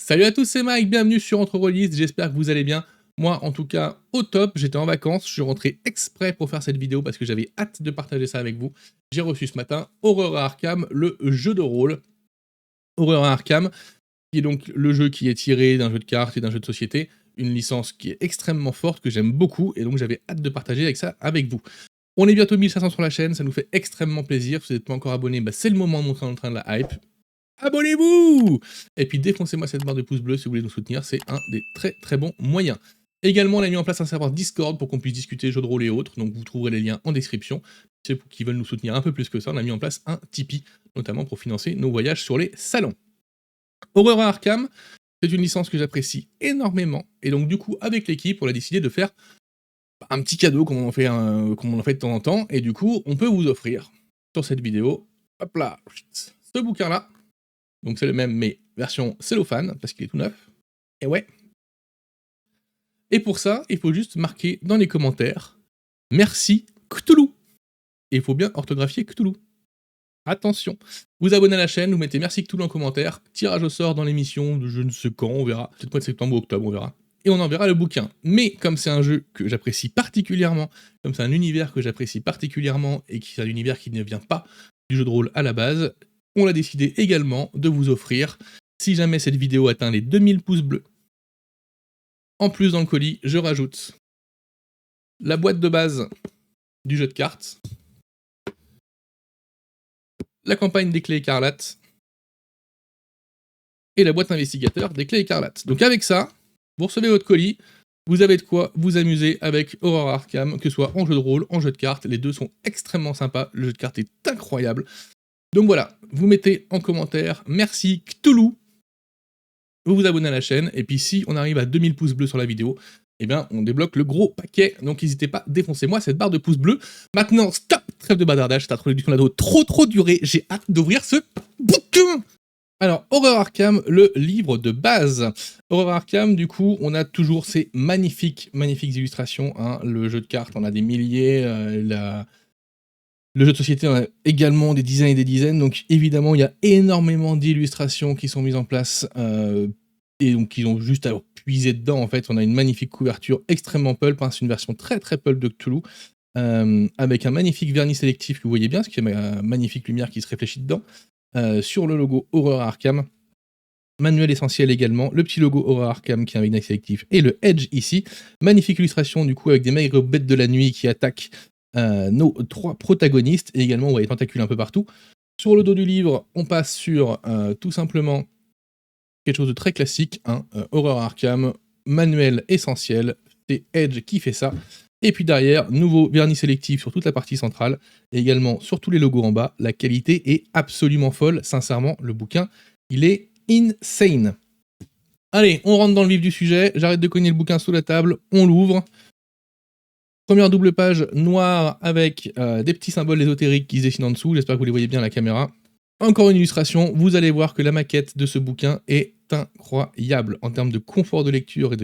Salut à tous, c'est Mike, bienvenue sur Entre Rôlistes, j'espère que vous allez bien. Moi, en tout cas, au top, j'étais en vacances, je suis rentré exprès pour faire cette vidéo parce que j'avais hâte de partager ça avec vous. J'ai reçu ce matin Horror à Arkham, le jeu de rôle. Horror à Arkham, qui est donc le jeu qui est tiré d'un jeu de cartes et d'un jeu de société, une licence qui est extrêmement forte, que j'aime beaucoup, et donc j'avais hâte de partager avec ça avec vous. On est bientôt 1500 sur la chaîne, ça nous fait extrêmement plaisir. Si vous n'êtes pas encore abonné, c'est le moment de montrer en train de la hype. Abonnez-vous! Et puis défoncez-moi cette barre de pouce bleu si vous voulez nous soutenir, c'est un des très bons moyens. Également, on a mis en place un serveur Discord pour qu'on puisse discuter jeux de rôle et autres, donc vous trouverez les liens en description. Ceux qui veulent nous soutenir un peu plus que ça, on a mis en place un Tipeee, notamment pour financer nos voyages sur les salons. Horror à Arkham, c'est une licence que j'apprécie énormément, et donc du coup, avec l'équipe, on a décidé de faire un petit cadeau comme on en fait, de temps en temps, et du coup, on peut vous offrir, sur cette vidéo, hop là, ce bouquin-là. Donc c'est le même, mais version cellophane, parce qu'il est tout neuf. Et ouais. Et pour ça, il faut juste marquer dans les commentaires « Merci Cthulhu ». Et il faut bien orthographier Cthulhu. Attention. Vous abonnez à la chaîne, vous mettez « Merci Cthulhu » en commentaire, tirage au sort dans l'émission de je ne sais quand, on verra. Peut-être mois de septembre ou octobre, on verra. Et on enverra le bouquin. Mais comme c'est un jeu que j'apprécie particulièrement, comme c'est un univers que j'apprécie particulièrement, et qui est un univers qui ne vient pas du jeu de rôle à la base, on a décidé également de vous offrir, si jamais cette vidéo atteint les 2000 pouces bleus. En plus, dans le colis, je rajoute la boîte de base du jeu de cartes, la campagne des clés écarlates et la boîte investigateur des clés écarlates. Donc avec ça, vous recevez votre colis, vous avez de quoi vous amuser avec Horror Arkham, que ce soit en jeu de rôle, en jeu de cartes, les deux sont extrêmement sympas, le jeu de cartes est incroyable. Donc voilà, vous mettez en commentaire « Merci Cthulhu », vous vous abonnez à la chaîne, et puis si on arrive à 2000 pouces bleus sur la vidéo, eh bien on débloque le gros paquet, donc n'hésitez pas, défoncez-moi cette barre de pouces bleus. Maintenant, stop, trêve de badardage, cette introduction là trop duré, j'ai hâte d'ouvrir ce bouquin. Alors, Horror Arkham, le livre de base. Horror Arkham, du coup, on a toujours ces magnifiques illustrations, hein. Le jeu de cartes, on a des milliers, le jeu de société, on a également des dizaines et des dizaines, donc évidemment, il y a énormément d'illustrations qui sont mises en place, et donc ils ont juste à puiser dedans, en fait. On a une magnifique couverture extrêmement pulp, hein, c'est une version très pulp de Cthulhu, avec un magnifique vernis sélectif que vous voyez bien, parce qu'il y a une magnifique lumière qui se réfléchit dedans, sur le logo Horror Arkham. Manuel essentiel également, le petit logo Horror Arkham qui est un vernis sélectif, et le Edge ici. Magnifique illustration, du coup, avec des maigres bêtes de la nuit qui attaquent nos trois protagonistes, et également on voit les tentacules un peu partout. Sur le dos du livre, on passe sur tout simplement quelque chose de très classique, hein, Horror Arkham, manuel essentiel, c'est Edge qui fait ça. Et puis derrière, nouveau vernis sélectif sur toute la partie centrale, et également sur tous les logos en bas. La qualité est absolument folle, sincèrement, le bouquin, il est insane. Allez, on rentre dans le vif du sujet, j'arrête de cogner le bouquin sous la table, on l'ouvre. Première double page noire avec des petits symboles ésotériques qui se dessinent en dessous, j'espère que vous les voyez bien à la caméra. Encore une illustration, vous allez voir que la maquette de ce bouquin est incroyable en termes de confort de lecture et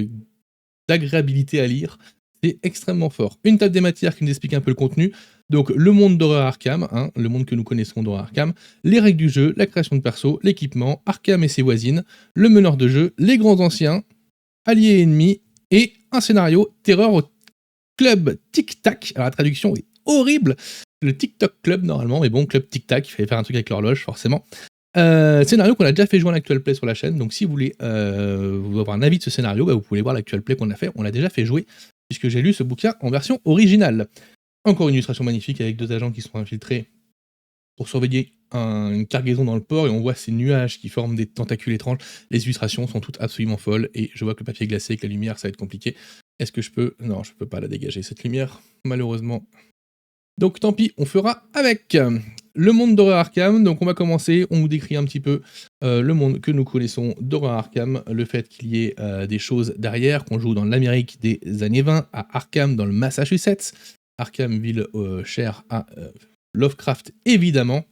d'agréabilité à lire. C'est extrêmement fort. Une table des matières qui nous explique un peu le contenu. Donc le monde d'Horror Arkham, hein, le monde que nous connaissons d'Horror Arkham, les règles du jeu, la création de perso, l'équipement, Arkham et ses voisines, le meneur de jeu, les grands anciens, alliés et ennemis, et un scénario terreur au club Tic Tac. Alors la traduction est horrible. Le TikTok Club normalement, mais bon, Club Tic Tac, il fallait faire un truc avec l'horloge forcément. Scénario qu'on a déjà fait jouer en actual play sur la chaîne, donc si vous voulez vous avoir un avis de ce scénario, vous pouvez voir l'actual play qu'on a fait, on l'a déjà fait jouer, puisque j'ai lu ce bouquin en version originale. Encore une illustration magnifique avec deux agents qui sont infiltrés pour surveiller une cargaison dans le port, et on voit ces nuages qui forment des tentacules étranges. Les illustrations sont toutes absolument folles, et je vois que le papier est glacé avec la lumière, ça va être compliqué. Est-ce que je peux... Non, je peux pas la dégager, cette lumière, malheureusement. Donc tant pis, on fera avec. Le monde d'Horror Arkham, donc on va commencer, on vous décrit un petit peu le monde que nous connaissons d'Horror Arkham, le fait qu'il y ait des choses derrière, qu'on joue dans l'Amérique des années 20, à Arkham dans le Massachusetts, Arkham, ville chère à Lovecraft évidemment.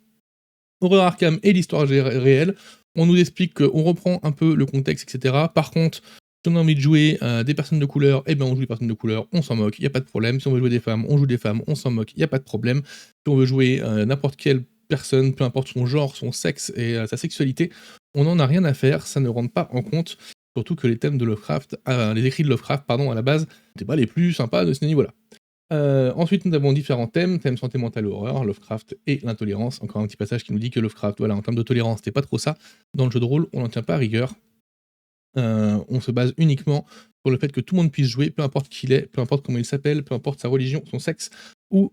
Horror Arkham et l'histoire réelle, on nous explique qu'on reprend un peu le contexte, etc. Par contre, si on a envie de jouer des personnes de couleur, eh ben on joue des personnes de couleur, on s'en moque, il n'y a pas de problème. Si on veut jouer des femmes, on joue des femmes, on s'en moque, il n'y a pas de problème. Si on veut jouer n'importe quelle personne, peu importe son genre, son sexe et sa sexualité, on n'en a rien à faire, ça ne rentre pas en compte, surtout que les thèmes de Lovecraft, les écrits de Lovecraft, pardon, à la base, n'étaient pas les plus sympas de ce niveau-là. Ensuite, nous avons différents thèmes santé mentale et horreur, Lovecraft et l'intolérance. Encore un petit passage qui nous dit que Lovecraft, voilà, en termes de tolérance, c'était pas trop ça. Dans le jeu de rôle, on n'en tient pas rigueur. On se base uniquement sur le fait que tout le monde puisse jouer, peu importe qui il est, peu importe comment il s'appelle, peu importe sa religion, son sexe ou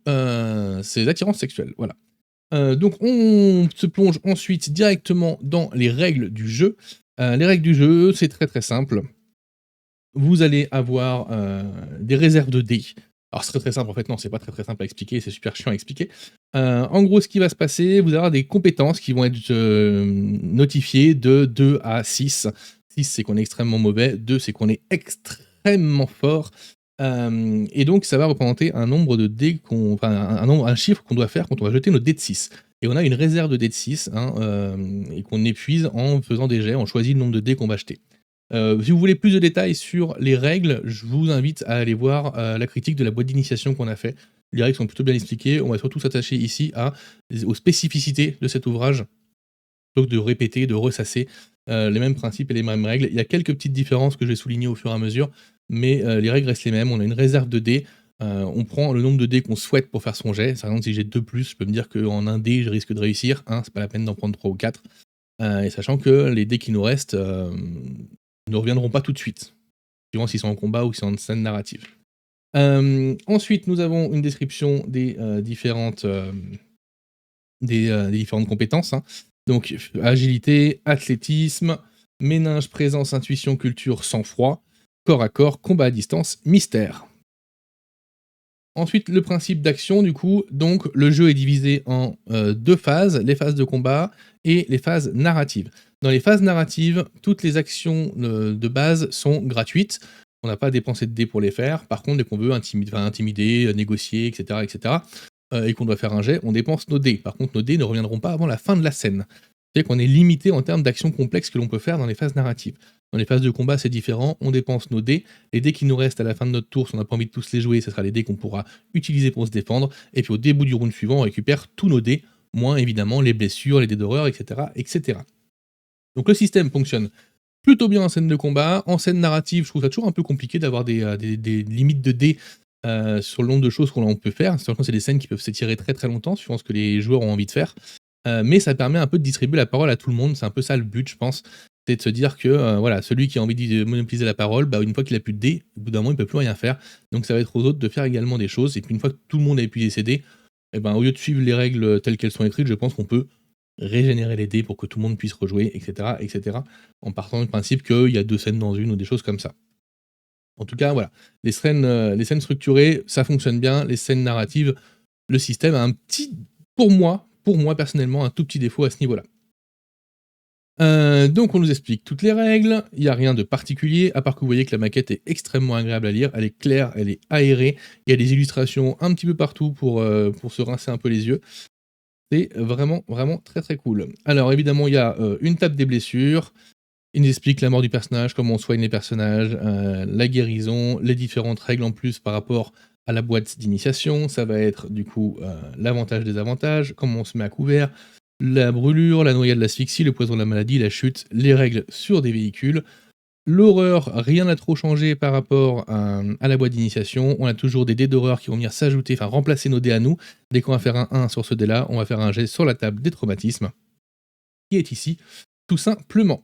ses attirances sexuelles. Voilà. Donc on se plonge ensuite directement dans les règles du jeu. Les règles du jeu, c'est très très simple. Vous allez avoir des réserves de dés. Alors c'est très très simple, en fait non, c'est pas très très simple à expliquer, c'est super chiant à expliquer. En gros, ce qui va se passer, vous allez avoir des compétences qui vont être notifiées de 2 à 6. 6, c'est qu'on est extrêmement mauvais, 2, c'est qu'on est extrêmement fort. Et donc ça va représenter un nombre de dés enfin un chiffre qu'on doit faire quand on va jeter nos dés de 6. Et on a une réserve de dés de 6 hein, et qu'on épuise en faisant des jets, on choisit le nombre de dés qu'on va jeter. Si vous voulez plus de détails sur les règles, je vous invite à aller voir la critique de la boîte d'initiation qu'on a fait. Les règles sont plutôt bien expliquées. On va surtout s'attacher ici aux spécificités de cet ouvrage, plutôt que de répéter, de ressasser les mêmes principes et les mêmes règles. Il y a quelques petites différences que je vais souligner au fur et à mesure, mais les règles restent les mêmes. On a une réserve de dés. On prend le nombre de dés qu'on souhaite pour faire son jet. Par exemple, si j'ai 2 plus, je peux me dire qu'en un dé, je risque de réussir. C'est pas la peine d'en prendre 3 ou 4. Et sachant que les dés qui nous restent ne reviendront pas tout de suite, suivant s'ils sont en combat ou s'ils sont en scène narrative. Ensuite, nous avons une description des différentes compétences. Hein. Donc, agilité, athlétisme, méninge, présence, intuition, culture, sang-froid, corps à corps, combat à distance, mystère. Ensuite, le principe d'action, du coup, donc le jeu est divisé en 2 phases, les phases de combat et les phases narratives. Dans les phases narratives, toutes les actions de base sont gratuites. On n'a pas dépensé de dés pour les faire. Par contre, dès qu'on veut intimider, négocier, etc., et qu'on doit faire un jet, on dépense nos dés. Par contre, nos dés ne reviendront pas avant la fin de la scène. C'est-à-dire qu'on est limité en termes d'actions complexes que l'on peut faire dans les phases narratives. Dans les phases de combat, c'est différent, on dépense nos dés. Les dés qui nous restent à la fin de notre tour, si on n'a pas envie de tous les jouer, ce sera les dés qu'on pourra utiliser pour se défendre. Et puis au début du round suivant, on récupère tous nos dés, moins évidemment les blessures, les dés d'horreur, etc. Donc le système fonctionne plutôt bien en scène de combat. En scène narrative, je trouve ça toujours un peu compliqué d'avoir des limites de dés sur le nombre de choses qu'on peut faire. C'est des scènes qui peuvent s'étirer très très longtemps, suivant ce que les joueurs ont envie de faire. Mais ça permet un peu de distribuer la parole à tout le monde. C'est un peu ça le but, je pense. C'est de se dire que voilà, celui qui a envie de monopoliser la parole, une fois qu'il a plus de dés, au bout d'un moment, il ne peut plus rien faire. Donc ça va être aux autres de faire également des choses. Et puis une fois que tout le monde a épuisé ses dés, au lieu de suivre les règles telles qu'elles sont écrites, je pense qu'on peut régénérer les dés pour que tout le monde puisse rejouer, etc. En partant du principe qu'il y a 2 scènes dans une ou des choses comme ça. En tout cas, voilà. Les scènes structurées, ça fonctionne bien. Les scènes narratives, le système a un petit, pour moi personnellement, un tout petit défaut à ce niveau-là. Donc on nous explique toutes les règles, il n'y a rien de particulier, à part que vous voyez que la maquette est extrêmement agréable à lire, elle est claire, elle est aérée, il y a des illustrations un petit peu partout pour se rincer un peu les yeux. C'est vraiment, vraiment très très cool. Alors évidemment, il y a une table des blessures, il nous explique la mort du personnage, comment on soigne les personnages, la guérison, les différentes règles en plus par rapport à la boîte d'initiation, ça va être du coup l'avantage des avantages, comment on se met à couvert, la brûlure, la noyade, l'asphyxie, le poison de la maladie, la chute, les règles sur des véhicules. L'horreur, rien n'a trop changé par rapport à la boîte d'initiation. On a toujours des dés d'horreur qui vont venir s'ajouter, enfin remplacer nos dés à nous. Dès qu'on va faire un 1 sur ce dé-là, on va faire un jet sur la table des traumatismes, qui est ici, tout simplement.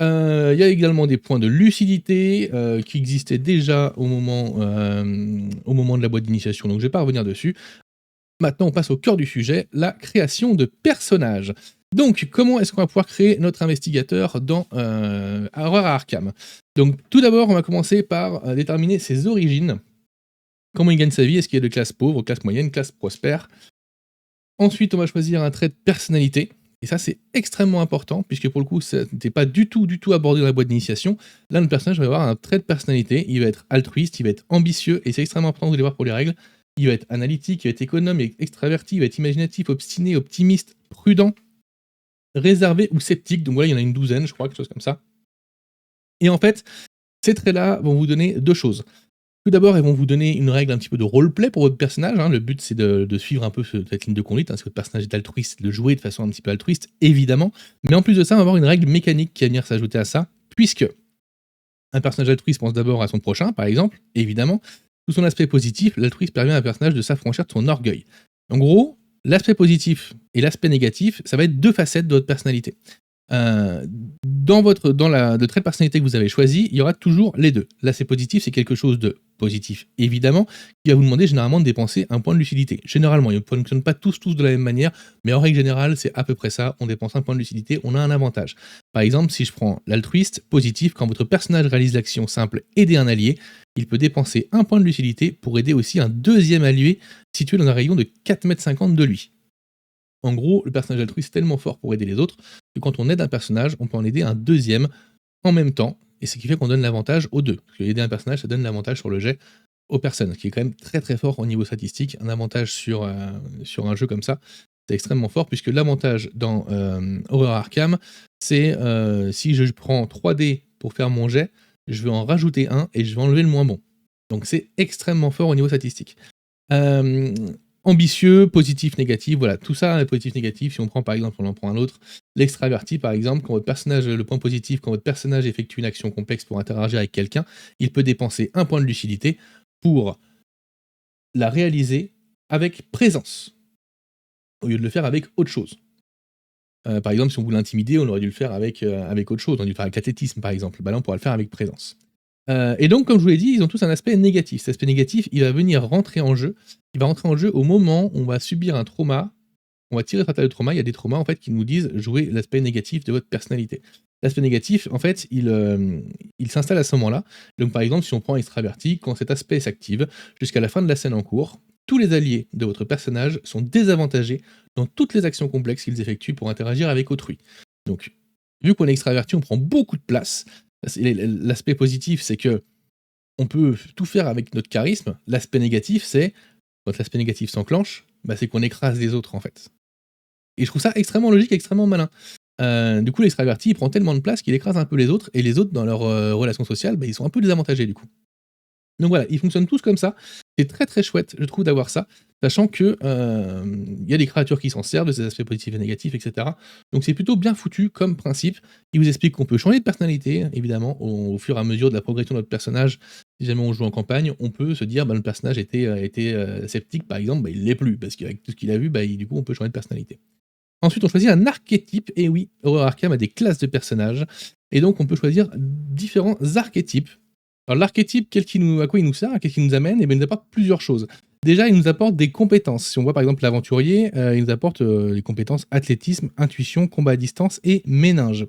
Il y a également des points de lucidité qui existaient déjà au moment de la boîte d'initiation, donc je ne vais pas revenir dessus. Maintenant, on passe au cœur du sujet, la création de personnages. Donc, comment est-ce qu'on va pouvoir créer notre investigateur dans Horror à Arkham? Donc, tout d'abord, on va commencer par déterminer ses origines. Comment il gagne sa vie? Est-ce qu'il est de classe pauvre, classe moyenne, classe prospère? Ensuite, on va choisir un trait de personnalité. Et ça, c'est extrêmement important, puisque pour le coup, ça n'était pas du tout abordé dans la boîte d'initiation. Là, notre personnage va avoir un trait de personnalité. Il va être altruiste, il va être ambitieux, et c'est extrêmement important de les voir pour les règles. Il va être analytique, il va être économe, extraverti, il va être imaginatif, obstiné, optimiste, prudent, réservé ou sceptique. Donc voilà, il y en a une douzaine, je crois, quelque chose comme ça. Et en fait, ces traits-là vont vous donner 2 choses. Tout d'abord, elles vont vous donner une règle un petit peu de roleplay pour votre personnage, hein. Le but, c'est de suivre un peu cette ligne de conduite, hein. Si votre personnage est altruiste, de jouer de façon un petit peu altruiste, évidemment. Mais en plus de ça, on va avoir une règle mécanique qui va venir s'ajouter à ça, puisque un personnage altruiste pense d'abord à son prochain, par exemple, évidemment. Sous son aspect positif, l'altruisme permet à un personnage de s'affranchir de son orgueil. En gros, l'aspect positif et l'aspect négatif, ça va être deux facettes de votre personnalité. Euh, le trait de personnalité que vous avez choisi, il y aura toujours les deux. L'aspect positif, c'est quelque chose de positif, évidemment, qui va vous demander généralement de dépenser un point de lucidité. Généralement, ils ne fonctionnent pas tous de la même manière, mais en règle générale, c'est à peu près ça. On dépense un point de lucidité, on a un avantage. Par exemple, si je prends l'altruiste positif, quand votre personnage réalise l'action simple aider un allié, il peut dépenser un point de lucidité pour aider aussi un deuxième allié situé dans un rayon de 4,50 m de lui. En gros, le personnage altruiste est tellement fort pour aider les autres que quand on aide un personnage, on peut en aider un deuxième en même temps, et c'est ce qui fait qu'on donne l'avantage aux deux. Parce que aider un personnage, ça donne l'avantage sur le jet aux personnes, ce qui est quand même très très fort au niveau statistique. Un avantage sur un jeu comme ça, c'est extrêmement fort, puisque l'avantage dans Horror Arkham, c'est si je prends 3 dés pour faire mon jet, je vais en rajouter un et je vais enlever le moins bon. Donc c'est extrêmement fort au niveau statistique. Euh, Ambitieux, positif, négatif, voilà, tout ça est positif, négatif. Si on prend par exemple, on en prend un autre, l'extraverti par exemple, quand votre personnage, le point positif, quand votre personnage effectue une action complexe pour interagir avec quelqu'un, il peut dépenser un point de lucidité pour la réaliser avec présence, au lieu de le faire avec autre chose. Par exemple, si on voulait l'intimider, on aurait dû le faire avec autre chose, on aurait dû le faire avec l'athlétisme par exemple, bah là on pourra le faire avec présence. Et donc, comme je vous l'ai dit, ils ont tous un aspect négatif. Cet aspect négatif, il va venir rentrer en jeu. Il va rentrer en jeu au moment où on va subir un trauma. On va tirer sur la table de trauma. Il y a des traumas en fait qui nous disent jouer l'aspect négatif de votre personnalité. L'aspect négatif, en fait, il s'installe à ce moment-là. Donc, par exemple, si on prend extraverti, quand cet aspect s'active, jusqu'à la fin de la scène en cours, tous les alliés de votre personnage sont désavantagés dans toutes les actions complexes qu'ils effectuent pour interagir avec autrui. Donc, vu qu'on est extraverti, on prend beaucoup de place. L'aspect positif, c'est que on peut tout faire avec notre charisme. L'aspect négatif, c'est quand l'aspect négatif s'enclenche, bah, c'est qu'on écrase les autres en fait. Et je trouve ça extrêmement logique, extrêmement malin. Du coup, l'extraverti, il prend tellement de place qu'il écrase un peu les autres, et les autres, dans leur relation sociale, bah, ils sont un peu désavantagés du coup. Donc voilà, ils fonctionnent tous comme ça. C'est très très chouette, je trouve, d'avoir ça, sachant que il y a des créatures qui s'en servent de ces aspects positifs et négatifs, etc. Donc c'est plutôt bien foutu comme principe. Il vous explique qu'on peut changer de personnalité, évidemment, au fur et à mesure de la progression de notre personnage. Si jamais on joue en campagne, on peut se dire, bah, le personnage était sceptique, par exemple, bah, il l'est plus, parce qu'avec tout ce qu'il a vu, bah, du coup, on peut changer de personnalité. Ensuite, on choisit un archétype, et oui, Horror Arkham a des classes de personnages, et donc on peut choisir différents archétypes. Alors l'archétype, à quoi il nous sert, qu'est-ce qu'il nous amène? Eh bien, il nous apporte plusieurs choses. Déjà, il nous apporte des compétences. Si on voit par exemple l'aventurier, il nous apporte les compétences athlétisme, intuition, combat à distance et méninge.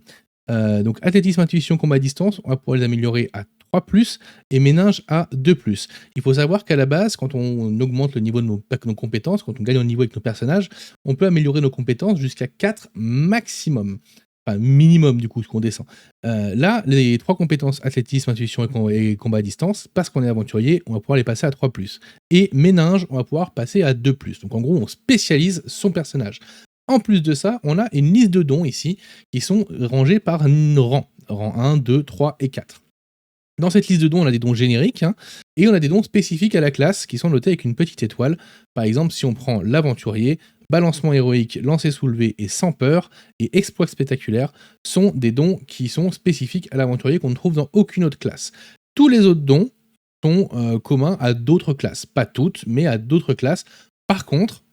Donc athlétisme, intuition, combat à distance, on va pouvoir les améliorer à 3+, et méninge à 2+. Il faut savoir qu'à la base, quand on augmente le niveau de nos compétences, quand on gagne en niveau avec nos personnages, on peut améliorer nos compétences jusqu'à 4 maximum. Enfin, minimum du coup, ce qu'on descend. Là, les 3 compétences, athlétisme, intuition et combat à distance, parce qu'on est aventurier, on va pouvoir les passer à 3+. Et méninge, on va pouvoir passer à 2+. Donc en gros, on spécialise son personnage. En plus de ça, on a une liste de dons ici, qui sont rangés par rang. Rang 1, 2, 3 et 4. Dans cette liste de dons, on a des dons génériques, hein, et on a des dons spécifiques à la classe, qui sont notés avec une petite étoile. Par exemple, si on prend l'aventurier, balancement héroïque, lancer soulevé et sans peur, et exploit spectaculaire, sont des dons qui sont spécifiques à l'aventurier qu'on ne trouve dans aucune autre classe. Tous les autres dons sont communs à d'autres classes. Pas toutes, mais à d'autres classes. Par contre,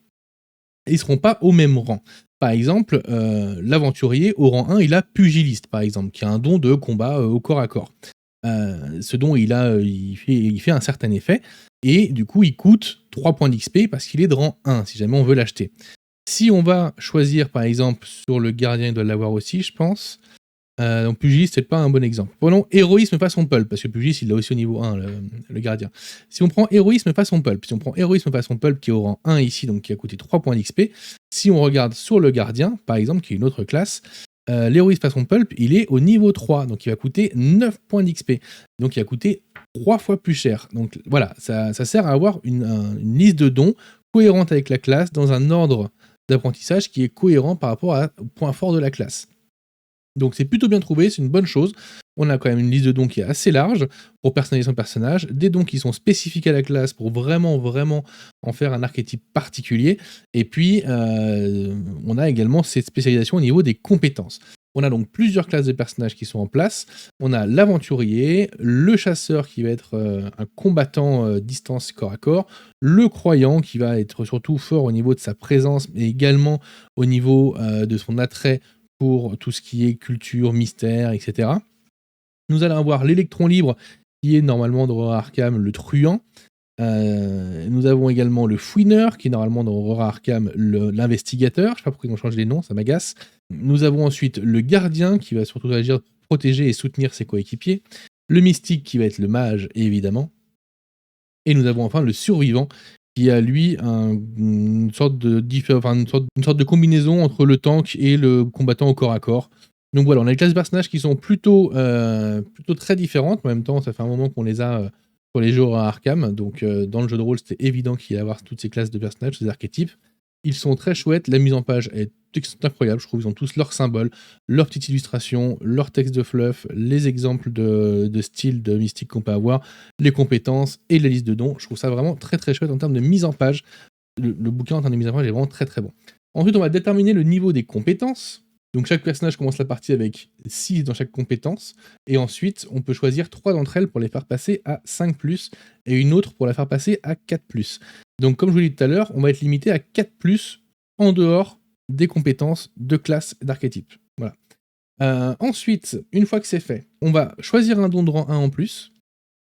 ils ne seront pas au même rang. Par exemple, l'aventurier, au rang 1, il a pugiliste, par exemple, qui a un don de combat au corps à corps. Ce don, il fait un certain effet, et du coup, il coûte 3 points d'XP parce qu'il est de rang 1, si jamais on veut l'acheter. Si on va choisir, par exemple, sur le gardien, il doit l'avoir aussi, je pense. Donc pugiliste, c'est pas un bon exemple. Prenons héroïsme façon pulp, parce que pugiliste, il l'a aussi au niveau 1, le gardien. Si on prend héroïsme façon pulp, qui est au rang 1 ici, donc qui a coûté 3 points d'XP, si on regarde sur le gardien, par exemple, qui est une autre classe, l'héroïsme façon pulp, il est au niveau 3, donc il va coûter 9 points d'XP. Donc il va coûter 3 fois plus cher. Donc voilà, ça sert à avoir une liste de dons cohérente avec la classe, dans un ordre d'apprentissage qui est cohérent par rapport au point fort de la classe. Donc c'est plutôt bien trouvé, c'est une bonne chose. On a quand même une liste de dons qui est assez large pour personnaliser son personnage, des dons qui sont spécifiques à la classe pour vraiment, vraiment en faire un archétype particulier. Et puis, on a également cette spécialisation au niveau des compétences. On a donc plusieurs classes de personnages qui sont en place. On a l'aventurier, le chasseur qui va être un combattant distance corps à corps, le croyant qui va être surtout fort au niveau de sa présence, mais également au niveau de son attrait pour tout ce qui est culture, mystère, etc. Nous allons avoir l'électron libre, qui est normalement dans Aurora Arkham le truand. Nous avons également le fouineur, qui est normalement dans Aurora Arkham l'investigateur. Je ne sais pas pourquoi ils ont changé les noms, ça m'agace. Nous avons ensuite le gardien, qui va surtout agir pour protéger et soutenir ses coéquipiers. Le mystique, qui va être le mage, évidemment. Et nous avons enfin le survivant, qui a lui une sorte de combinaison entre le tank et le combattant au corps à corps. Donc voilà, on a des classes de personnages qui sont plutôt très différentes, mais en même temps, ça fait un moment qu'on les a sur les jeux à Arkham, donc dans le jeu de rôle, c'était évident qu'il allait y avoir toutes ces classes de personnages, ces archétypes. Ils sont très chouettes, la mise en page est incroyable, je trouve, ils ont tous leurs symboles, leurs petites illustrations, leurs textes de fluff, les exemples de style de mystique qu'on peut avoir, les compétences et la liste de dons. Je trouve ça vraiment très très chouette en termes de mise en page. Le bouquin en termes de mise en page est vraiment très très bon. Ensuite, on va déterminer le niveau des compétences. Donc chaque personnage commence la partie avec 6 dans chaque compétence, et ensuite on peut choisir 3 d'entre elles pour les faire passer à 5+, et une autre pour la faire passer à 4+. Donc comme je vous l'ai dit tout à l'heure, on va être limité à 4+, en dehors des compétences de classe et d'archétype. Voilà. Ensuite, une fois que c'est fait, on va choisir un don de rang 1 en plus.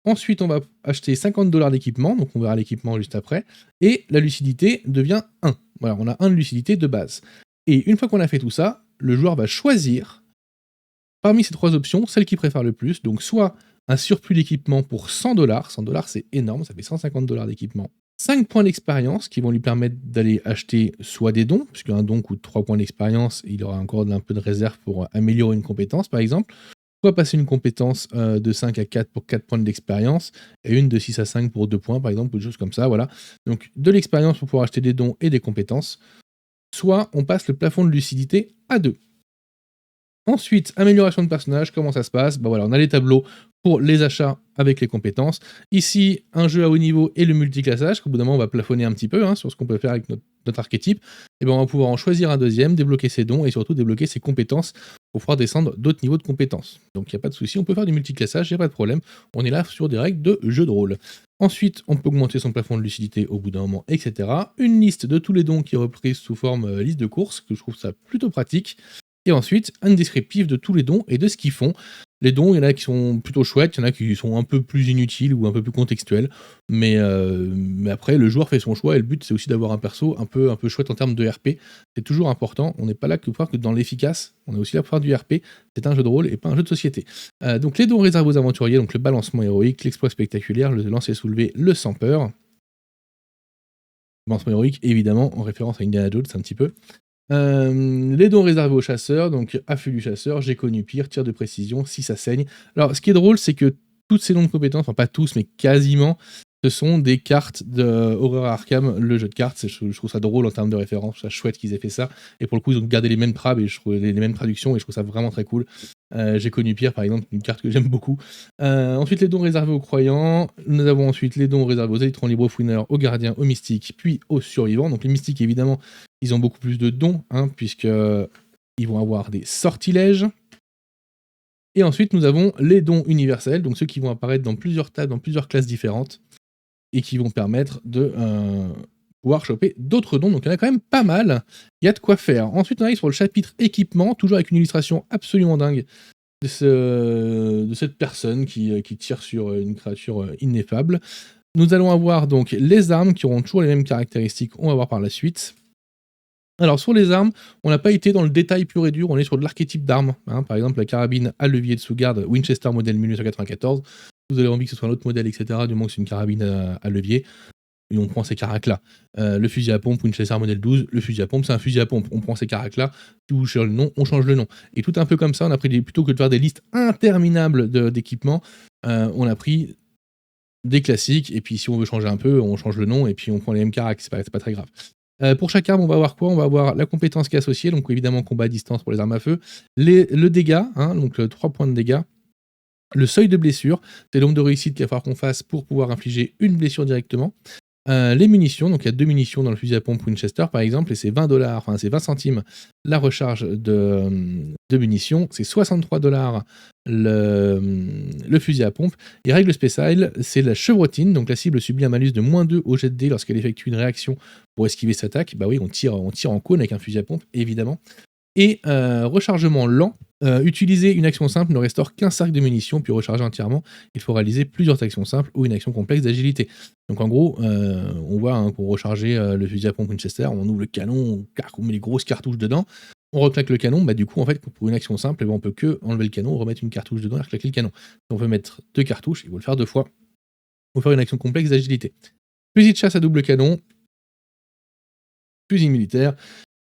Ensuite, on va acheter 50$ d'équipement, donc on verra l'équipement juste après, et la lucidité devient 1. Voilà, on a 1 de lucidité de base. Et une fois qu'on a fait tout ça, le joueur va choisir, parmi ces 3 options, celle qu'il préfère le plus, donc soit un surplus d'équipement pour 100$, 100$ c'est énorme, ça fait 150$ d'équipement, 5 points d'expérience qui vont lui permettre d'aller acheter soit des dons, puisqu'un don coûte 3 points d'expérience, il aura encore un peu de réserve pour améliorer une compétence par exemple, soit passer une compétence de 5 à 4 pour 4 points d'expérience, et une de 6 à 5 pour 2 points par exemple, ou des choses comme ça, voilà. Donc de l'expérience pour pouvoir acheter des dons et des compétences, soit on passe le plafond de lucidité à 2. Ensuite, amélioration de personnage, comment ça se passe? Bah voilà, on a les tableaux pour les achats avec les compétences. Ici, un jeu à haut niveau et le multiclassage, qu'au bout d'un moment, on va plafonner un petit peu sur ce qu'on peut faire avec notre archétype. Et ben on va pouvoir en choisir un deuxième, débloquer ses dons et surtout débloquer ses compétences pour pouvoir descendre d'autres niveaux de compétences. Donc il n'y a pas de souci, on peut faire du multiclassage, il n'y a pas de problème. On est là sur des règles de jeu de rôle. Ensuite, on peut augmenter son plafond de lucidité au bout d'un moment, etc. Une liste de tous les dons qui est reprise sous forme liste de courses, que je trouve ça plutôt pratique. Et ensuite, un descriptif de tous les dons et de ce qu'ils font. Les dons, il y en a qui sont plutôt chouettes, il y en a qui sont un peu plus inutiles ou un peu plus contextuels. Mais après, le joueur fait son choix et le but, c'est aussi d'avoir un perso un peu chouette en termes de RP. C'est toujours important. On n'est pas là que pour faire que dans l'efficace. On est aussi là pour faire du RP. C'est un jeu de rôle et pas un jeu de société. Donc les dons réservés aux aventuriers, donc le balancement héroïque, l'exploit spectaculaire, le lancer soulevé, le sans peur. Le balancement héroïque, évidemment, en référence à Indiana Jones, un petit peu. Les dons réservés aux chasseurs, donc affût du chasseur, j'ai connu pire, tir de précision, si ça saigne. Alors ce qui est drôle, c'est que toutes ces dons de compétences, enfin pas tous, mais quasiment, ce sont des cartes de Aurora Arkham, le jeu de cartes. Je trouve ça drôle en termes de référence, je trouve ça chouette qu'ils aient fait ça. Et pour le coup, ils ont gardé les mêmes trabs et je trouve les mêmes traductions et je trouve ça vraiment très cool. J'ai connu pire, par exemple, une carte que j'aime beaucoup. Ensuite, les dons réservés aux croyants. Nous avons ensuite les dons réservés aux électrons libres, aux fouineurs, aux gardiens, aux mystiques, puis aux survivants. Donc les mystiques, évidemment, ils ont beaucoup plus de dons, puisqu'ils vont avoir des sortilèges. Et ensuite, nous avons les dons universels, donc ceux qui vont apparaître dans plusieurs tables, dans plusieurs classes différentes, et qui vont permettre de pouvoir choper d'autres dons. Donc il y en a quand même pas mal, il y a de quoi faire. Ensuite, on arrive sur le chapitre équipement, toujours avec une illustration absolument dingue de cette personne qui tire sur une créature ineffable. Nous allons avoir donc les armes qui auront toujours les mêmes caractéristiques, on va voir par la suite. Alors sur les armes, on n'a pas été dans le détail pur et dur, on est sur de l'archétype d'armes. Par exemple, la carabine à levier de sous-garde Winchester modèle 1994. Vous avez envie que ce soit un autre modèle, etc., du moment que c'est une carabine à levier, et on prend ces caracs-là. Le fusil à pompe Winchester modèle 12, le fusil à pompe, c'est un fusil à pompe. On prend ces caracs-là, si vous cherchez le nom, on change le nom. Et tout un peu comme ça, on a pris plutôt que de faire des listes interminables d'équipements, on a pris des classiques, et puis si on veut changer un peu, on change le nom, et puis on prend les mêmes caracs, c'est pas très grave. Pour chaque arme, on va avoir quoi? On va avoir la compétence qui est associée, donc évidemment combat à distance pour les armes à feu, le dégât, hein, donc 3 points de dégâts, le seuil de blessure, c'est le nombre de réussites qu'il va falloir qu'on fasse pour pouvoir infliger une blessure directement. Les munitions, donc il y a 2 munitions dans le fusil à pompe Winchester par exemple, et c'est 20 $, enfin c'est 20 centimes la recharge de munitions, c'est 63 $ le fusil à pompe. Et règle spéciale, c'est la chevrotine, donc la cible subit un malus de -2 au jet de dés lorsqu'elle effectue une réaction pour esquiver cette attaque. Bah oui, on tire en cône avec un fusil à pompe, évidemment. Et rechargement lent, utiliser une action simple ne restaure qu'un sac de munitions, puis recharger entièrement, il faut réaliser plusieurs actions simples ou une action complexe d'agilité. Donc en gros, on voit, hein, pour recharger, le fusil à pompe Winchester, on ouvre le canon, on met les grosses cartouches dedans, on reclaque le canon, bah du coup en fait pour une action simple, eh ben, on peut que enlever le canon, remettre une cartouche dedans et reclaquer le canon. Si on veut mettre 2 cartouches, il faut le faire 2 fois, pour faire une action complexe d'agilité. Fusil de chasse à double canon, fusil militaire,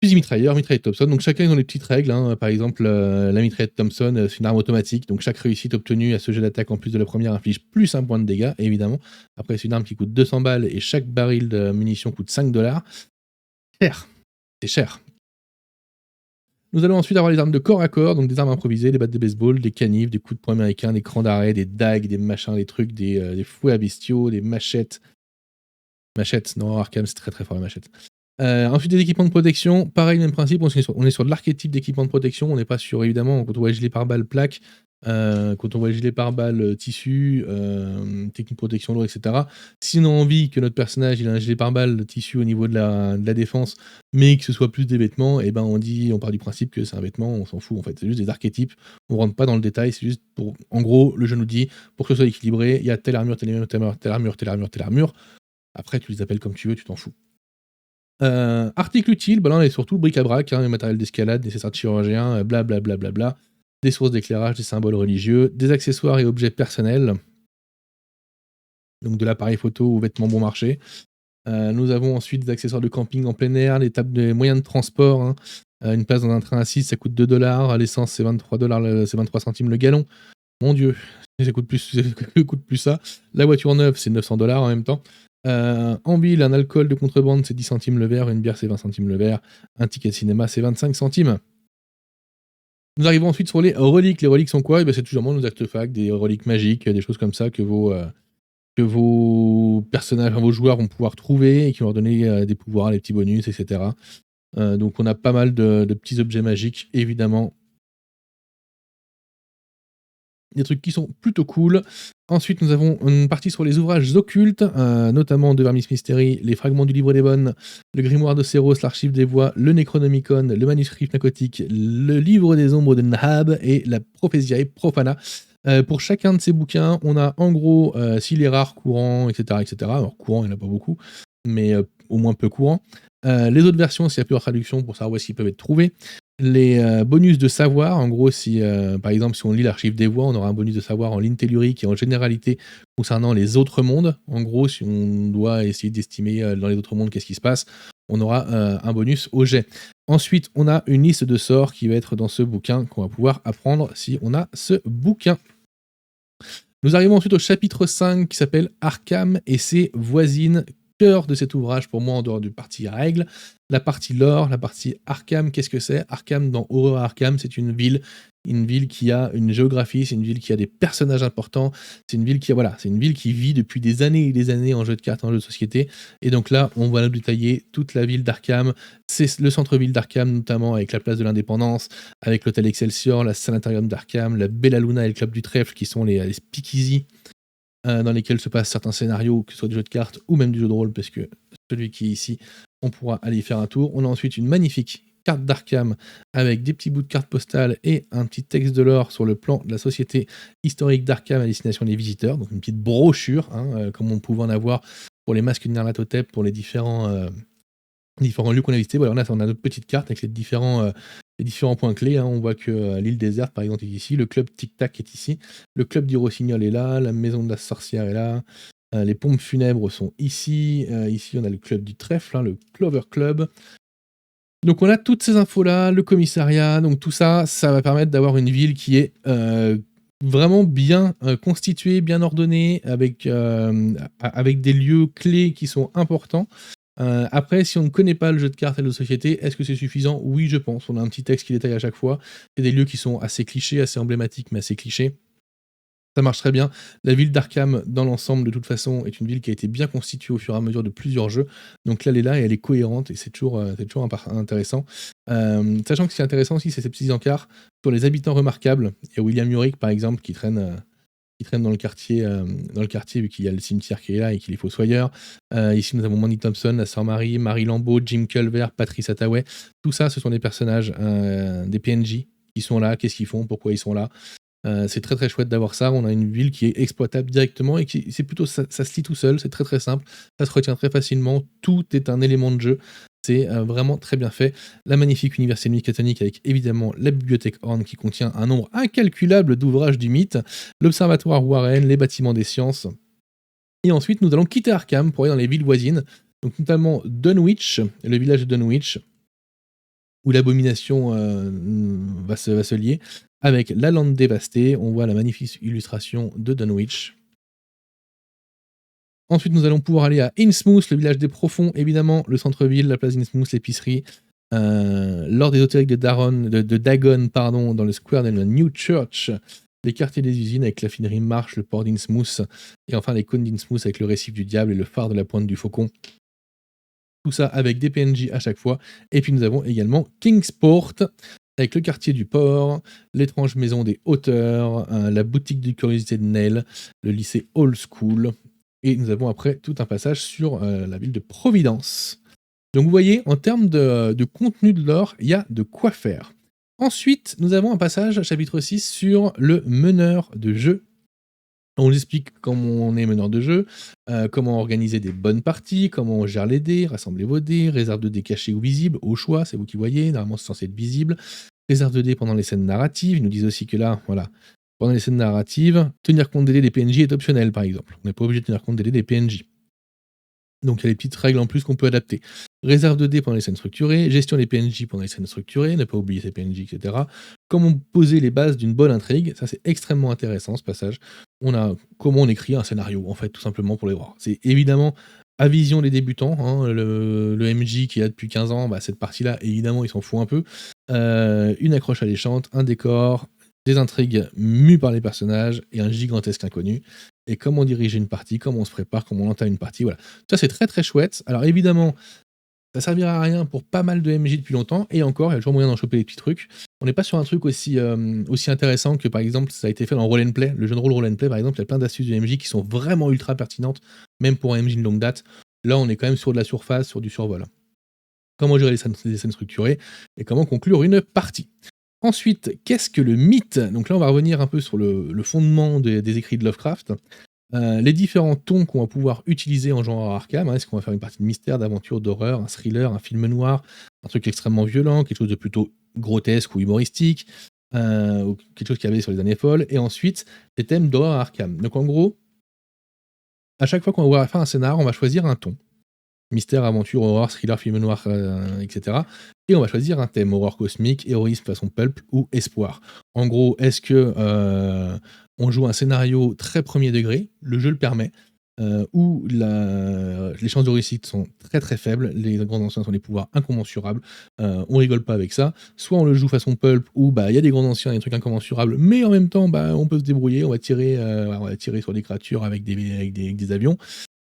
fusil mitrailleur, mitraillette Thompson, donc chacun ils ont des petites règles, hein. Par exemple, la mitraillette Thompson, c'est une arme automatique, donc chaque réussite obtenue à ce jet d'attaque en plus de la première inflige plus un point de dégâts, évidemment. Après c'est une arme qui coûte 200 balles et chaque baril de munitions coûte 5 $. Cher, c'est cher. Nous allons ensuite avoir les armes de corps à corps, donc des armes improvisées, des battes de baseball, des canifs, des coups de poing américains, des crans d'arrêt, des dagues, des machins, des trucs, des fouets à bestiaux, des machettes. Machettes, non, Arkham c'est très très fort les machettes. Ensuite, des équipements de protection, pareil, même principe, on est sur de l'archétype d'équipement de protection, on n'est pas sur, évidemment, quand on voit gilet pare-balles plaque, quand on voit gilet pare-balles tissu, technique de protection lourde, etc. Si on a envie que notre personnage il a un gilet pare-balles tissu au niveau de la défense, mais que ce soit plus des vêtements, et ben on part du principe que c'est un vêtement, on s'en fout en fait, c'est juste des archétypes, on rentre pas dans le détail, c'est juste pour, en gros, le jeu nous dit, pour que ce soit équilibré, il y a telle armure, telle armure, telle armure, telle armure, telle armure, telle armure. Après, tu les appelles comme tu veux, tu t'en fous. Articles utiles, bah là on est surtout bric-à-brac, hein, matériel d'escalade, nécessaire de chirurgien, blablabla, des sources d'éclairage, des symboles religieux, des accessoires et objets personnels, donc de l'appareil photo ou vêtements bon marché. Nous avons ensuite des accessoires de camping en plein air, des moyens de transport, hein. Une place dans un train à 6 ça coûte 2 $, l'essence c'est 23 $, c'est 23 centimes le gallon. Mon Dieu, ça coûte plus ça. La voiture neuve c'est 900 $ en même temps. En ville, un alcool de contrebande, c'est 10 centimes le verre, une bière, c'est 20 centimes le verre, un ticket de cinéma, c'est 25 centimes. Nous arrivons ensuite sur les reliques. Les reliques sont quoi? Eh ben, c'est toujours nos artefacts, des reliques magiques, des choses comme ça que vos personnages, enfin, vos joueurs vont pouvoir trouver et qui vont leur donner des pouvoirs, des petits bonus, etc. Donc on a pas mal de petits objets magiques, évidemment. Des trucs qui sont plutôt cool. Ensuite, nous avons une partie sur les ouvrages occultes, notamment de Vermis Mystery, les fragments du livre des bonnes, le grimoire de Céros, l'archive des voix, le Necronomicon, le manuscrit narcotique, le livre des ombres de Nahab et la Prophesiae Profana. Pour chacun de ces bouquins, on a en gros, s'il est rare, courant, etc., etc. Alors courant, il n'y en a pas beaucoup, mais au moins peu courant. Les autres versions, s'il y a plusieurs traductions pour savoir où est-ce qu'ils peuvent être trouvés. Les bonus de savoir, en gros, si par exemple, si on lit l'archive des voix, on aura un bonus de savoir en ligne tellurique et en généralité concernant les autres mondes. En gros, si on doit essayer d'estimer dans les autres mondes qu'est-ce qui se passe, on aura un bonus au jet. Ensuite, on a une liste de sorts qui va être dans ce bouquin qu'on va pouvoir apprendre si on a ce bouquin. Nous arrivons ensuite au chapitre 5 qui s'appelle Arkham et ses voisines. Cœur de cet ouvrage pour moi en dehors du partie règles, la partie lore, la partie Arkham, qu'est-ce que c'est? Arkham dans Horror Arkham, c'est une ville qui a une géographie, c'est une ville qui a des personnages importants, c'est une ville qui a, voilà, c'est une ville qui vit depuis des années et des années en jeu de cartes, en jeu de société. Et donc là, on va détailler toute la ville d'Arkham, c'est le centre-ville d'Arkham notamment avec la place de l'Indépendance, avec l'hôtel Excelsior, la Sanatorium d'Arkham, la Bella Luna et le club du trèfle qui sont les speakeasy dans lesquels se passent certains scénarios, que ce soit du jeu de cartes ou même du jeu de rôle, parce que celui qui est ici, on pourra aller y faire un tour. On a ensuite une magnifique carte d'Arkham avec des petits bouts de cartes postales et un petit texte de lore sur le plan de la société historique d'Arkham à destination des visiteurs, donc une petite brochure, hein, comme on pouvait en avoir pour les masques de Nyarlathotep, pour les différents lieux qu'on a visités. Voilà, on a notre petite carte avec les différents points clés, hein. On voit que l'île déserte, par exemple, est ici, le club Tic Tac est ici, le club du Rossignol est là, la maison de la sorcière est là, les pompes funèbres sont ici, ici on a le club du trèfle, hein, le Clover Club. Donc on a toutes ces infos-là, le commissariat, donc tout ça, ça va permettre d'avoir une ville qui est vraiment bien constituée, bien ordonnée, avec des lieux clés qui sont importants. Après, si on ne connaît pas le jeu de cartes et le jeu de société, est-ce que c'est suffisant? Oui, je pense. On a un petit texte qui détaille à chaque fois. Il y a des lieux qui sont assez clichés, assez emblématiques, mais assez clichés. Ça marche très bien. La ville d'Arkham, dans l'ensemble, de toute façon, est une ville qui a été bien constituée au fur et à mesure de plusieurs jeux. Donc là, elle est là et elle est cohérente et c'est toujours intéressant. Sachant que ce qui est intéressant aussi, c'est ces petits encarts sur les habitants remarquables. Il y a William Yorick, par exemple, qui traîne dans le quartier vu qu'il y a le cimetière qui est là et qu'il est fossoyeur. Ici, nous avons Mandy Thompson, la sœur Marie, Marie Lambeau, Jim Culver, Patrice Attaway. Tout ça, ce sont des personnages, des PNJ qui sont là, qu'est-ce qu'ils font, pourquoi ils sont là. C'est très très chouette d'avoir ça. On a une ville qui est exploitable directement et qui c'est plutôt ça se lit tout seul, c'est très très simple, ça se retient très facilement, tout est un élément de jeu. C'est vraiment très bien fait. La magnifique université catholique avec évidemment la bibliothèque Horn qui contient un nombre incalculable d'ouvrages du mythe, l'observatoire Warren, les bâtiments des sciences. Et ensuite, nous allons quitter Arkham pour aller dans les villes voisines, donc notamment Dunwich, le village de Dunwich, où l'abomination va se lier, avec la lande dévastée. On voit la magnifique illustration de Dunwich. Ensuite, nous allons pouvoir aller à Innsmouth, le village des profonds, évidemment, le centre-ville, la place d'Innsmouth, l'épicerie, l'ordre ésotérique de Dagon, pardon, dans le square de la New Church, les quartiers des usines avec la finerie Marche, le port d'Innsmouth, et enfin les cônes d'Innsmouth avec le récif du diable et le phare de la pointe du faucon. Tout ça avec des PNJ à chaque fois. Et puis nous avons également Kingsport, avec le quartier du port, l'étrange maison des hauteurs, la boutique de curiosité de Nell, le lycée Old School. Et nous avons après tout un passage sur la ville de Providence. Donc vous voyez, en termes de contenu de lore, il y a de quoi faire. Ensuite, nous avons un passage, chapitre 6, sur le meneur de jeu. On vous explique comment on est meneur de jeu, comment organiser des bonnes parties, comment on gère les dés, rassembler vos dés, réserve de dés cachés ou visibles, au choix, c'est vous qui voyez, normalement c'est censé être visible, réserve de dés pendant les scènes narratives, ils nous disent aussi que là, voilà, pendant les scènes narratives, tenir compte des dés des PNJ est optionnel par exemple, on n'est pas obligé de tenir compte des dés des PNJ. Donc il y a des petites règles en plus qu'on peut adapter. Réserve de dés pendant les scènes structurées, gestion des PNJ pendant les scènes structurées, ne pas oublier ces PNJ, etc. Comment poser les bases d'une bonne intrigue, ça c'est extrêmement intéressant ce passage. On a comment on écrit un scénario, en fait, tout simplement pour les voir. C'est évidemment à vision des débutants, hein, le MJ qui est là depuis 15 ans, bah, cette partie-là, évidemment, il s'en fout un peu. Une accroche alléchante, un décor, des intrigues mues par les personnages et un gigantesque inconnu. Et comment diriger une partie, comment on se prépare, comment on entame une partie, voilà. Ça, c'est très très chouette. Alors évidemment, ça servira à rien pour pas mal de MJ depuis longtemps, et encore, il y a toujours moyen d'en choper des petits trucs. On n'est pas sur un truc aussi intéressant que, par exemple, ça a été fait dans Roll and Play. Le jeu de rôle Roll and Play, par exemple, il y a plein d'astuces de MJ qui sont vraiment ultra pertinentes, même pour un MJ de longue date. Là, on est quand même sur de la surface, sur du survol. Comment gérer les scènes structurées, et comment conclure une partie. Ensuite, qu'est-ce que le mythe? Donc là, on va revenir un peu sur le fondement des écrits de Lovecraft. Les différents tons qu'on va pouvoir utiliser en genre Arkham. Est-ce qu'on va faire une partie de mystère, d'aventure, d'horreur, un thriller, un film noir, un truc extrêmement violent, quelque chose de plutôt grotesque ou humoristique, ou quelque chose qui avait sur les années folles, et ensuite des thèmes d'horreur Arkham. Donc en gros, à chaque fois qu'on va faire un scénar, on va choisir un ton. Mystère, aventure, horreur, thriller, film noir, etc. Et on va choisir un thème, horreur cosmique, héroïsme façon pulp ou espoir. En gros, est-ce que on joue un scénario très premier degré, le jeu le permet, où les chances de réussite sont très très faibles, les grands anciens sont des pouvoirs incommensurables, on rigole pas avec ça. Soit on le joue façon pulp, où il y a des grands anciens, des trucs incommensurables, mais en même temps, on peut se débrouiller, on va tirer sur des créatures avec des avions.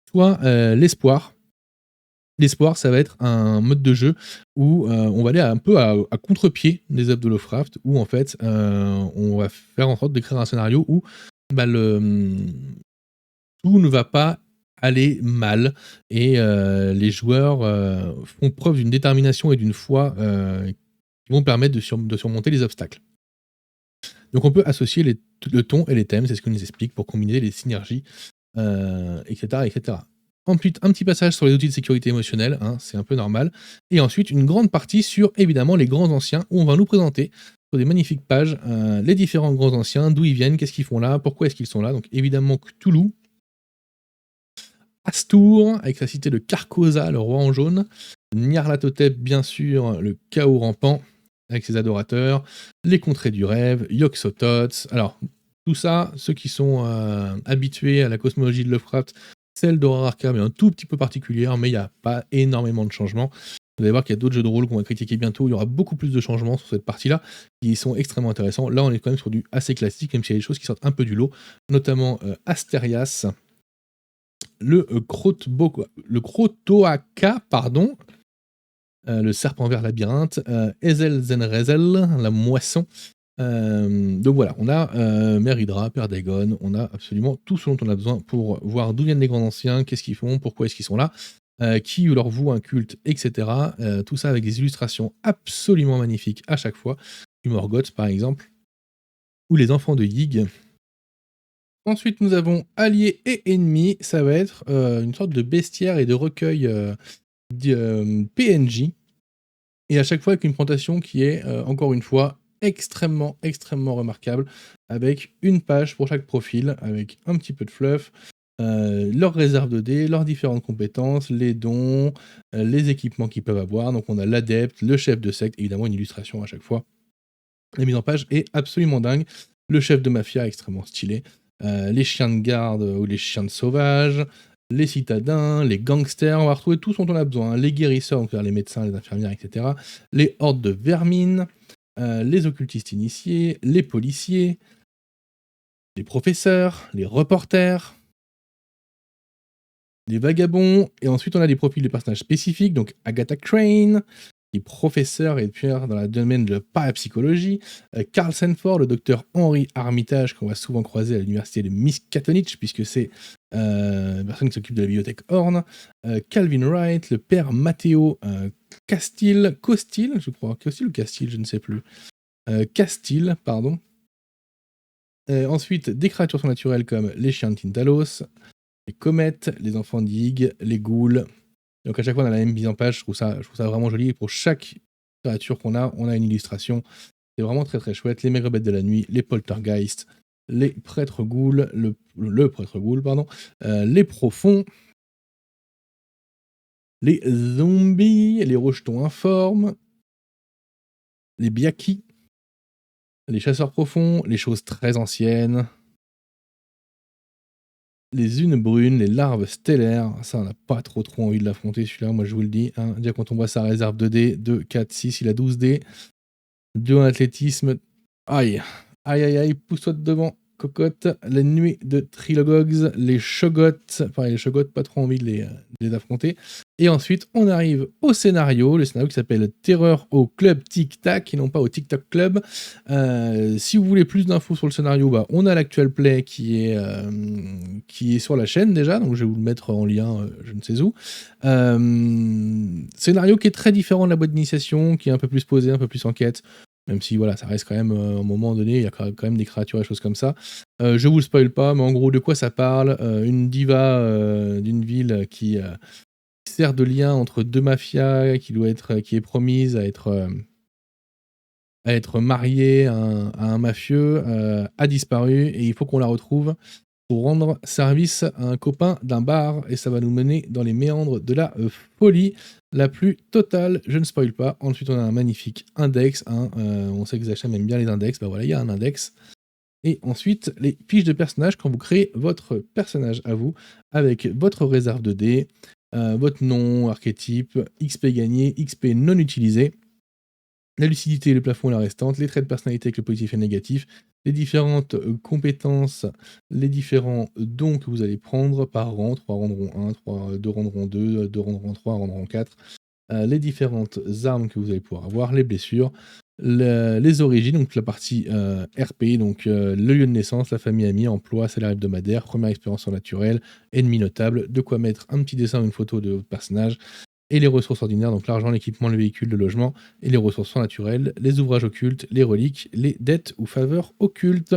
Soit l'espoir. L'espoir, ça va être un mode de jeu où on va aller un peu à contre-pied des œuvres de Lovecraft, où en fait, on va faire en sorte d'écrire un scénario où tout ne va pas aller mal, et les joueurs font preuve d'une détermination et d'une foi qui vont permettre de surmonter les obstacles. Donc on peut associer le ton et les thèmes, c'est ce qu'on nous explique, pour combiner les synergies, etc., etc. Ensuite, un petit passage sur les outils de sécurité émotionnelle, hein, c'est un peu normal. Et ensuite, une grande partie sur, évidemment, les grands anciens, où on va nous présenter, sur des magnifiques pages, les différents grands anciens, d'où ils viennent, qu'est-ce qu'ils font là, pourquoi est-ce qu'ils sont là. Donc évidemment, Cthulhu, Astur, avec sa cité de Carcosa, le roi en jaune, Nyarlathotep, bien sûr, le chaos rampant, avec ses adorateurs, les contrées du rêve, Yog-Sothoth. Alors, tout ça, ceux qui sont habitués à la cosmologie de Lovecraft, Celle d'Horror Arkham est un tout petit peu particulière, mais il y a pas énormément de changements. Vous allez voir qu'il y a d'autres jeux de rôle qu'on va critiquer bientôt, il y aura beaucoup plus de changements sur cette partie-là, qui sont extrêmement intéressants. Là, on est quand même sur du assez classique, même s'il y a des choses qui sortent un peu du lot, notamment Asterias, le Krotoaka, pardon, le serpent vert labyrinthe, Ezel Zenrezel, la moisson. Donc voilà, on a Meridra, Père Dagon, on a absolument tout ce dont on a besoin pour voir d'où viennent les grands anciens, qu'est-ce qu'ils font, pourquoi est-ce qu'ils sont là, qui leur voue un culte, etc. Tout ça avec des illustrations absolument magnifiques à chaque fois, du Morgoth par exemple, ou les enfants de Yig. Ensuite, nous avons alliés et ennemis, ça va être une sorte de bestiaire et de recueil PNJ, et à chaque fois avec une présentation qui est, encore une fois, extrêmement, extrêmement remarquable, avec une page pour chaque profil, avec un petit peu de fluff, leurs réserves de dés, leurs différentes compétences, les dons, les équipements qu'ils peuvent avoir. Donc on a l'adepte, le chef de secte, évidemment une illustration à chaque fois. La mise en page est absolument dingue. Le chef de mafia extrêmement stylé. Les chiens de garde ou les chiens de sauvage, les citadins, les gangsters, on va retrouver tout ce dont on a besoin. Les guérisseurs, donc les médecins, les infirmières, etc. Les hordes de vermine, les occultistes initiés, les policiers, les professeurs, les reporters, les vagabonds, et ensuite on a des profils de personnages spécifiques, donc Agatha Crane, qui est professeur et père dans le domaine de la parapsychologie, Carl Sanford, le docteur Henry Armitage, qu'on va souvent croiser à l'université de Miskatonic, puisque c'est une personne qui s'occupe de la bibliothèque Horn, Calvin Wright, le père Matteo Costil, je crois, Costil ou Castile, je ne sais plus, Castile, pardon. Ensuite, des créatures surnaturelles comme les chiens de Tintalos, les comètes, les enfants d'Ig, les ghouls. Donc à chaque fois on a la même mise en page, je trouve ça vraiment joli. Et pour chaque créature qu'on a, on a une illustration. C'est vraiment très très chouette. Les maigres bêtes de la nuit, les poltergeists, les prêtres ghouls, le prêtre ghoul, pardon, les profonds, les zombies, les rejetons informes, les biaki, les chasseurs profonds, les choses très anciennes, les unes brunes, les larves stellaires. Ça, on n'a pas trop envie de l'affronter celui-là, moi je vous le dis. Hein. Déjà quand on voit sa réserve de dés, 2, 4, 6, il a 12 dés. 2 en athlétisme. Aïe, aïe, aïe, aïe, pousse-toi de devant, cocotte. La nuit de Trilogogs, les Shogots. Pareil, les Shogots, pas trop envie de les affronter. Et ensuite, on arrive au scénario, le scénario qui s'appelle Terreur au Club Tic Tac, et non pas au TikTok Club. Si vous voulez plus d'infos sur le scénario, bah, on a l'actual play qui est sur la chaîne déjà, donc je vais vous le mettre en lien, je ne sais où. Scénario qui est très différent de la boîte d'initiation, qui est un peu plus posé, un peu plus enquête. Même si voilà, ça reste quand même, à un moment donné, il y a quand même des créatures et des choses comme ça. Je vous le spoil pas, mais en gros, de quoi ça parle? Une diva d'une ville qui sert de lien entre deux mafias, qui est promise à être mariée à un mafieux, a disparu et il faut qu'on la retrouve pour rendre service à un copain d'un bar, et ça va nous mener dans les méandres de la folie la plus totale. Je ne spoil pas. Ensuite, on a un magnifique index. Hein, on sait que Zacha aime bien les index. Bah voilà, il y a un index. Et ensuite, les fiches de personnages quand vous créez votre personnage à vous, avec votre réserve de dés, votre nom, archétype, XP gagné, XP non utilisé, la lucidité, le plafond et la restante, les traits de personnalité avec le positif et le négatif, les différentes compétences, les différents dons que vous allez prendre par rang, 3 rendront 1, 2 rendront 2, 2 rendront 3, rendront 4, les différentes armes que vous allez pouvoir avoir, les blessures, les origines, donc la partie RP, donc le lieu de naissance, la famille, amis, emploi, salaire hebdomadaire, première expérience naturelle, ennemi notable, de quoi mettre un petit dessin ou une photo de votre personnage, et les ressources ordinaires, donc l'argent, l'équipement, le véhicule, le logement, et les ressources naturelles, les ouvrages occultes, les reliques, les dettes ou faveurs occultes.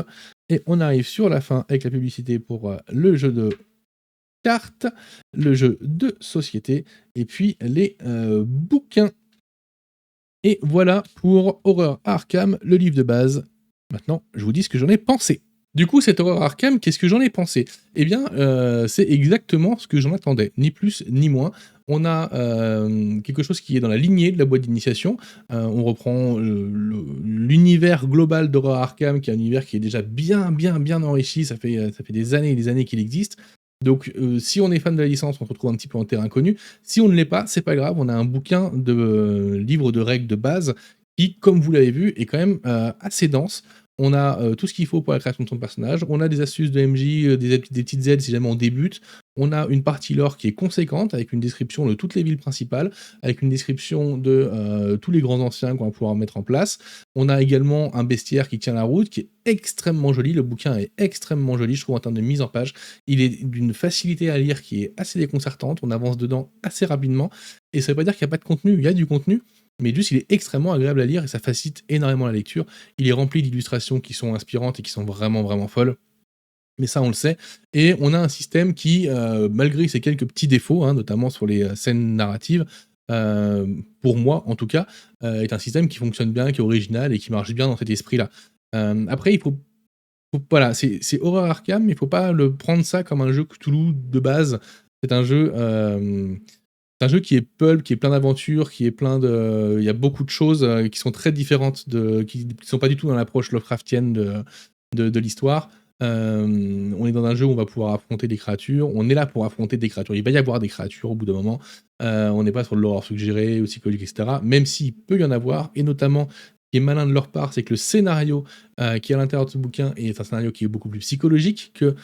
Et on arrive sur la fin avec la publicité pour le jeu de cartes, le jeu de société, et puis les bouquins. Et voilà pour Horror Arkham, le livre de base. Maintenant, je vous dis ce que j'en ai pensé. Du coup, cette Horror Arkham, qu'est-ce que j'en ai pensé? Eh bien, c'est exactement ce que j'en attendais, ni plus ni moins. On a quelque chose qui est dans la lignée de la boîte d'initiation. On reprend l'univers global d'Horror Arkham, qui est un univers qui est déjà bien enrichi. Ça fait des années et des années qu'il existe. Donc, si on est fan de la licence, on se retrouve un petit peu en terrain inconnu. Si on ne l'est pas, c'est pas grave, on a un bouquin de livre de règles de base qui, comme vous l'avez vu, est quand même, assez dense. On a, tout ce qu'il faut pour la création de son personnage. On a des astuces de MJ, des petites aides si jamais on débute. On a une partie lore qui est conséquente, avec une description de toutes les villes principales, avec une description de, tous les grands anciens qu'on va pouvoir mettre en place. On a également un bestiaire qui tient la route, qui est extrêmement joli. Le bouquin est extrêmement joli, je trouve, en termes de mise en page. Il est d'une facilité à lire qui est assez déconcertante. On avance dedans assez rapidement. Et ça veut pas dire qu'il n'y a pas de contenu. Il y a du contenu, mais juste il est extrêmement agréable à lire et ça facilite énormément la lecture. Il est rempli d'illustrations qui sont inspirantes et qui sont vraiment, vraiment folles. Mais ça, on le sait. Et on a un système qui, malgré ses quelques petits défauts, hein, notamment sur les scènes narratives, pour moi en tout cas, est un système qui fonctionne bien, qui est original et qui marche bien dans cet esprit-là. Après, voilà, c'est Horror Arkham, mais il faut pas le prendre ça comme un jeu Cthulhu de base. C'est un jeu, c'est un jeu qui est pulp, qui est plein d'aventures, qui est plein de, il y a beaucoup de choses qui sont très différentes, qui sont pas du tout dans l'approche Lovecraftienne de l'histoire. On est dans un jeu où on va pouvoir affronter des créatures. On est là pour affronter des créatures. Il va y avoir des créatures au bout d'un moment. On n'est pas sur de l'horreur suggérée ou psychologique, etc. Même s'il peut y en avoir, et notamment, ce qui est malin de leur part, c'est que le scénario qui est à l'intérieur de ce bouquin est un scénario qui est beaucoup plus psychologique que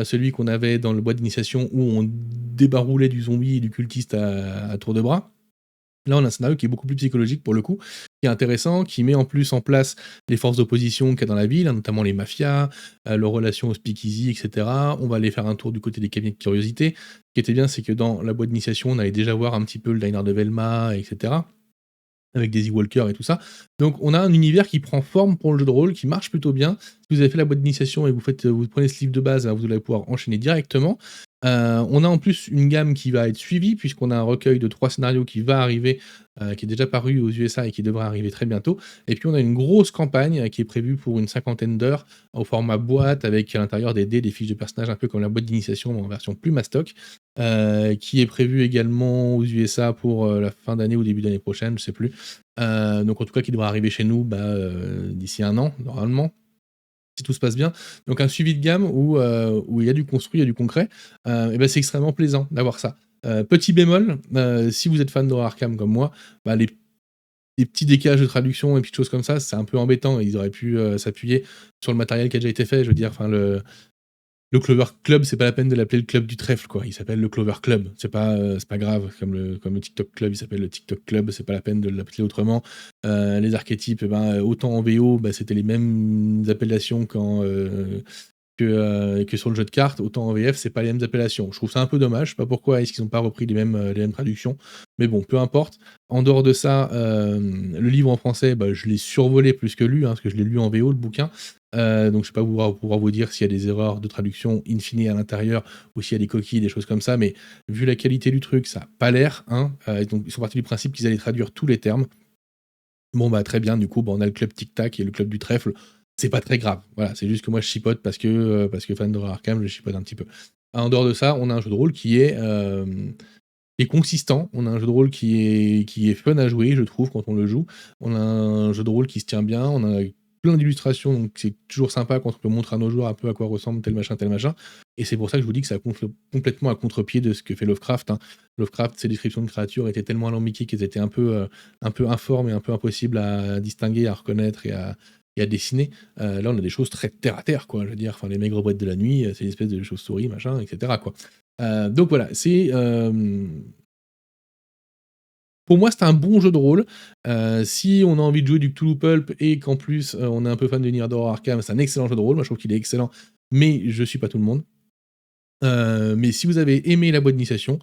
celui qu'on avait dans le boîte d'initiation où on débaroulait du zombie et du cultiste à tour de bras. Là, on a un scénario qui est beaucoup plus psychologique pour le coup, qui est intéressant, qui met en plus en place les forces d'opposition qu'il y a dans la ville, hein, notamment les mafias, leurs relations au speakeasy, etc. On va aller faire un tour du côté des cabinets de curiosité. Ce qui était bien, c'est que dans la boîte d'initiation, on allait déjà voir un petit peu le diner de Velma, etc. Avec Daisy Walker et tout ça. Donc on a un univers qui prend forme pour le jeu de rôle, qui marche plutôt bien. Si vous avez fait la boîte d'initiation et vous prenez ce livre de base, vous allez pouvoir enchaîner directement. On a en plus une gamme qui va être suivie, puisqu'on a un recueil de 3 scénarios qui va arriver, qui est déjà paru aux USA et qui devrait arriver très bientôt. Et puis on a une grosse campagne qui est prévue pour une cinquantaine d'heures, au format boîte, avec à l'intérieur des dés, des fiches de personnages, un peu comme la boîte d'initiation, mais en version plus mastoc, qui est prévue également aux USA pour la fin d'année ou début d'année prochaine, je sais plus. Donc en tout cas qui devrait arriver chez nous d'ici 1 an, normalement, si tout se passe bien. Donc un suivi de gamme où il y a du construit, il y a du concret, et ben c'est extrêmement plaisant d'avoir ça. Petit bémol, si vous êtes fan d'Horror Arkham comme moi, les petits décalages de traduction et petites choses comme ça, c'est un peu embêtant. Ils auraient pu s'appuyer sur le matériel qui a déjà été fait. Je veux dire, enfin le Clover Club, c'est pas la peine de l'appeler le club du trèfle, quoi. Il s'appelle le Clover Club. C'est pas grave. Comme le TikTok Club, il s'appelle le TikTok Club. C'est pas la peine de l'appeler autrement. Les archétypes, eh ben, autant en VO, c'était les mêmes appellations que sur le jeu de cartes, autant en VF, c'est pas les mêmes appellations. Je trouve ça un peu dommage. Je sais pas pourquoi est-ce qu'ils ont pas repris les mêmes traductions. Mais bon, peu importe. En dehors de ça, le livre en français, je l'ai survolé plus que lu, hein, parce que je l'ai lu en VO, le bouquin. Donc je ne vais pas pouvoir vous dire s'il y a des erreurs de traduction in fine à l'intérieur ou s'il y a des coquilles, des choses comme ça, mais vu la qualité du truc, ça n'a pas l'air. Hein, donc ils sont partis du principe qu'ils allaient traduire tous les termes. Bon, très bien, du coup, on a le club Tic Tac et le club du trèfle. C'est pas très grave. Voilà, c'est juste que moi je chipote parce que fan d'Horror Arkham, je chipote un petit peu. En dehors de ça, on a un jeu de rôle qui est consistant. On a un jeu de rôle qui est fun à jouer, je trouve, quand on le joue. On a un jeu de rôle qui se tient bien. On a plein d'illustrations, donc c'est toujours sympa quand on peut montrer à nos joueurs un peu à quoi ressemble tel machin, tel machin. Et c'est pour ça que je vous dis que ça complètement à contre-pied de ce que fait Lovecraft. Hein. Lovecraft, ses descriptions de créatures étaient tellement alambiquées qu'elles étaient un peu informes et un peu impossibles à distinguer, à reconnaître et à dessiner. Là, on a des choses très terre à terre, quoi. Je veux dire, enfin, les maigres boîtes de la nuit, c'est une espèce de chauves-souris, machin, etc. Quoi. Donc voilà, pour moi, c'est un bon jeu de rôle. Si on a envie de jouer du Cthulhu Pulp et qu'en plus, on est un peu fan de l'univers d'Horror Arkham, c'est un excellent jeu de rôle. Moi, je trouve qu'il est excellent, mais je suis pas tout le monde. Mais si vous avez aimé la boîte d'initiation,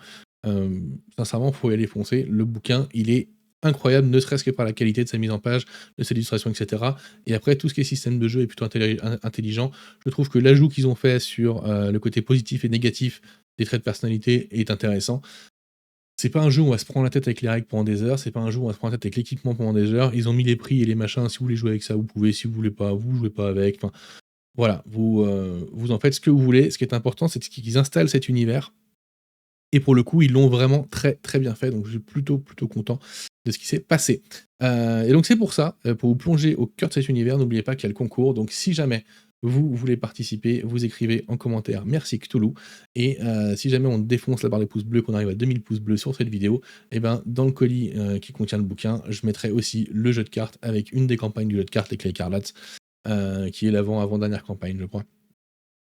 sincèrement, faut y aller foncer. Le bouquin, il est incroyable, ne serait-ce que par la qualité de sa mise en page, de ses illustrations, etc. Et après, tout ce qui est système de jeu est plutôt intelligent. Je trouve que l'ajout qu'ils ont fait sur le côté positif et négatif des traits de personnalité est intéressant. C'est pas un jeu où on va se prendre la tête avec les règles pendant des heures, c'est pas un jeu où on va se prendre la tête avec l'équipement pendant des heures. Ils ont mis les prix et les machins, si vous voulez jouer avec ça, vous pouvez, si vous voulez pas, vous jouez pas avec. Enfin, voilà, vous en faites ce que vous voulez. Ce qui est important, c'est qu'ils installent cet univers. Et pour le coup, ils l'ont vraiment très très bien fait. Donc je suis plutôt content de ce qui s'est passé. Et donc c'est pour ça, pour vous plonger au cœur de cet univers, n'oubliez pas qu'il y a le concours. Donc si jamais vous voulez participer, vous écrivez en commentaire merci Cthulhu et si jamais on défonce la barre des pouces bleus, qu'on arrive à 2000 pouces bleus sur cette vidéo, et ben dans le colis qui contient le bouquin, je mettrai aussi le jeu de cartes avec une des campagnes du jeu de cartes Les Clés Écarlates, qui est l'avant-dernière campagne, je crois.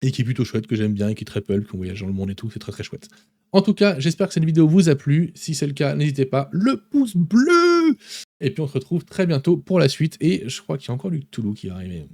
Et qui est plutôt chouette, que j'aime bien, et qui est très pulp, qu'on voyage dans le monde et tout, c'est très très chouette. En tout cas, j'espère que cette vidéo vous a plu. Si c'est le cas, n'hésitez pas, le pouce bleu. Et puis on se retrouve très bientôt pour la suite, et je crois qu'il y a encore du Cthulhu qui va arriver.